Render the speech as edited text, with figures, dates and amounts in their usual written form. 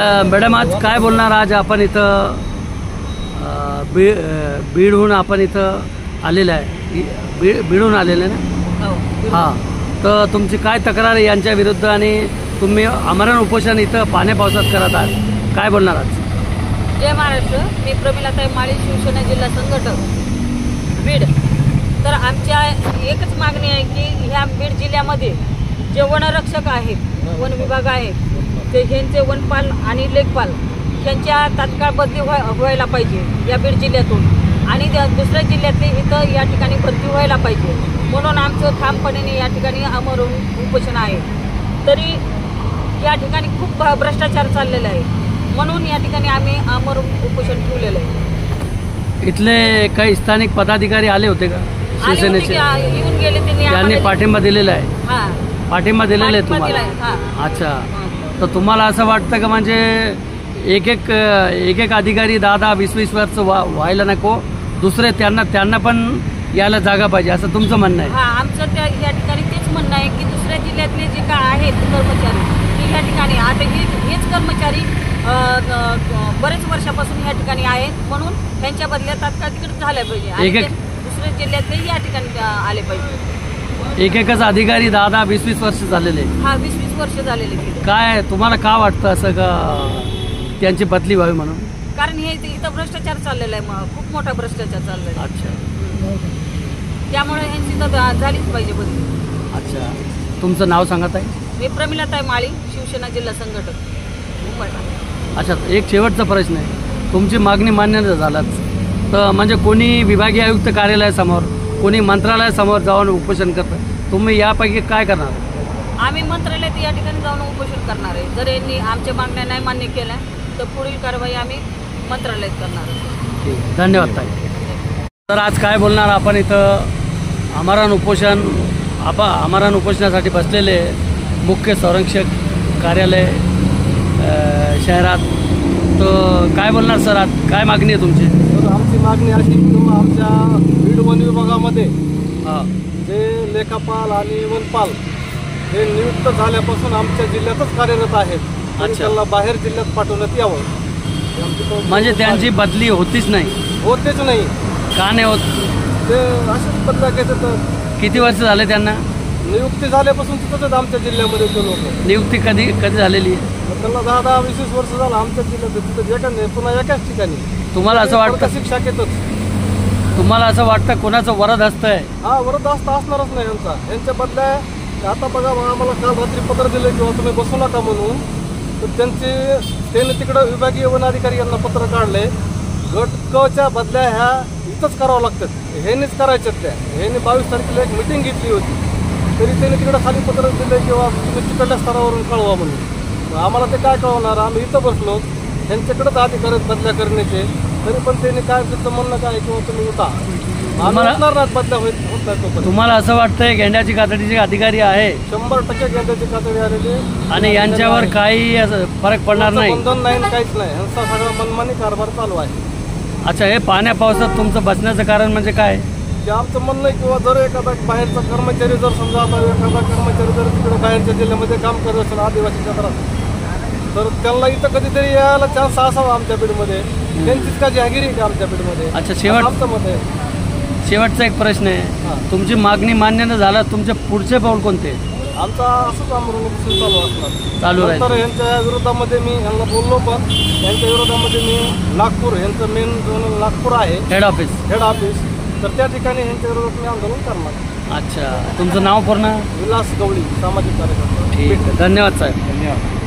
Madam आज काय बोलणार? आज आपण इथं बीडहून आपण इथं आलेलं आहे, बीडहून आलेलं आहे ना? हां, तर तुमची काय तक्रार आहे यांच्या विरुद्ध आणि तुम्ही आमरण उपोषण इथं पाण्या पावसात करत आहात, काय बोलणार आज? जय महाराष्ट्र. मी प्रमिलाताई माळी, शिवसेना जिल्हा संघटक बीड. तर आमच्या एकच मागणी आहे की ह्या बीड जिल्ह्यामध्ये जे वनरक्षक आहेत, वन विभाग आहेत, ते ह्यांचे वनपाल आणि लेखपाल यांच्या तात्काळ बदली व्हायला पाहिजे या बीड जिल्ह्यातून, आणि दुसऱ्या जिल्ह्यातले इथं या ठिकाणी भरती व्हायला पाहिजे. म्हणून आमचं ठामपणे या ठिकाणी आमरण उपोषण आहे. तरी या ठिकाणी खूप भ्रष्टाचार चाललेला आहे, म्हणून या ठिकाणी आम्ही आमरण उपोषण ठेवलेलं आहे. इथले काही स्थानिक पदाधिकारी आले होते का शिवसेनेचे? येऊन गेले, त्यांनी पाठिंबा दिलेला आहे? हां, पाठिंबा दिलेला आहे तुम्हाला? अच्छा, तर तुम्हाला असं वाटतं का म्हणजे एक एक अधिकारी 10-20 वर्ष व्हायला नको, दुसरे त्यांना पण यायला जागा पाहिजे असं तुमचं म्हणणं आहे? हां, आमचं या ठिकाणी तेच म्हणणं आहे की दुसऱ्या जिल्ह्यातले जे काय आहेत कर्मचारी ते या ठिकाणी आता हेच कर्मचारी बरेच वर्षापासून या ठिकाणी आहेत, म्हणून त्यांच्या बदल्या तात्काळ तिकडे झाल्या पाहिजे आणि दुसऱ्या जिल्ह्यातले या ठिकाणी आले पाहिजे. एकच अधिकारी 10-20 वर्ष झालेले? हा, 20 वर्ष झालेले. काय तुम्हाला का वाटतं असं का त्यांची बदली व्हावी म्हणून? कारण हे इथं भ्रष्टाचार चाललेला आहे, खूप मोठा भ्रष्टाचार चाललेला आहे. अच्छा, त्यामुळे यांची तर झालीच पाहिजे बदली. अच्छा, तुमचं नाव सांगत आहे? मी प्रमिलाताई माळी, शिवसेना जिल्हा संघटक मुंबई. अच्छा, एक शेवटचा प्रश्न आहे, तुमची मागणी मान्य झालाच तर म्हणजे कोणी विभागीय आयुक्त कार्यालयासमोर, कोणी मंत्रालयासमोर जाऊन उपोषण करतं, तुम्ही यापैकी काय करणार? आम्ही मंत्रालयात या ठिकाणी जाऊन उपोषण करणार आहे. जर यांनी आमच्या मागण्या नाही मान्य केल्या तर पुढील कारवाई आम्ही मंत्रालयात करणार आहोत. ठीक, धन्यवाद ताई. तर आज काय बोलणार आपण इथं आमरण उपोषणासाठी बसलेले मुख्य संरक्षक कार्यालय शहरात, तर काय बोलणार सर? आज काय मागणी आहे तुमची? तर आमची मागणी अशी की आमच्या बीड वन विभागामध्ये जे लेखापाल आणि वनपाल हे नियुक्त झाल्यापासून आमच्या जिल्ह्यातच कार्यरत आहेत आणि त्यांना बाहेर जिल्ह्यात पाठवण्यात यावं. म्हणजे त्यांची बदली होतीच नाही? होतेच नाही. का नाही होत? ते असेच बदल्या घेतात. किती वर्ष झाले त्यांना? नियुक्ती झाल्यापासून तिथंच आमच्या जिल्ह्यामध्ये ते लोक. नियुक्ती कधी झालेली? त्यांना 10-20 वर्ष झालं आमच्या जिल्ह्यात, तिथं पुन्हा एकाच ठिकाणी. तुम्हाला असं वाटतं शाखेतच? तुम्हाला असं वाटतं कोणाचं वरद हस्त आहे? हा, वरद हस्त असणारच नाही यांच्या बदल्या. आता बघा, आम्हाला काल रात्री पत्र दिलं किंवा तुम्ही बसू नका म्हणून, तर त्यांनी तिकडं विभागीय वन अधिकारी यांना पत्र काढले, गट क च्या बदल्या ह्या इथंच करावं लागतात, ह्यांनीच करायच्यात. ह्यांनी 22 तारखेला एक मिटिंग घेतली होती, तरी त्यांनी तिकडं खाली पत्र दिलं किंवा तुम्ही तिकडल्या स्तरावरून कळवा म्हणून. आम्हाला ते काय कळवणार? आम्ही इथं बसलो, त्यांच्याकडेच अधिकार बदल्या करण्याचे, तरी पण त्यांनी काय तिथं म्हणणं काय किंवा तुम्ही उठा, बदल्या होत नाही. तुम्हाला असं वाटतंय गेंड्याची कातडीचे अधिकारी आहे? 100% गेंड्याची कातडी आलेली आणि यांच्यावर काही फरक पडणार नाही? बंधन नाही, काहीच नाही. यांचा सगळा मनमानी कारभार चालू आहे. अच्छा, हे पाण्या पावसात तुमचं बसण्याचं कारण म्हणजे काय? ते आमचं म्हणणं आहे किंवा जर एखादा बाहेरचा कर्मचारी जर समजा आता एखादा कर्मचारी जर तिकडे बाहेरच्या जिल्ह्यामध्ये काम करत असेल आदिवासी क्षेत्रात, तर त्यांना इथं कधीतरी यायला चान्स असावा आमच्या बीडमध्ये. त्यांचीच का जहागिरी आहे का आमच्या बीडमध्ये? अच्छा, आमचं मत आहे. शेवटचा एक प्रश्न आहे, तुमची मागणी मान्य न झाला तुमचे पुढचे पाऊल कोणते? आमचा असंच आमरण उपोषण चालू असणार, चालू राहील. तर यांच्या विरोधामध्ये मी यांना बोललो, पण यांच्या विरोधामध्ये मी नागपूर, यांचं मेन झोन नागपूर आहे, हेड ऑफिस, तर त्या ठिकाणी यांच्या विरोधात मी आंदोलन करणार. अच्छा, तुमचं नाव पूर्ण? विलास गवळी, सामाजिक कार्यकर्ता. ठीक आहे, धन्यवाद साहेब. धन्यवाद.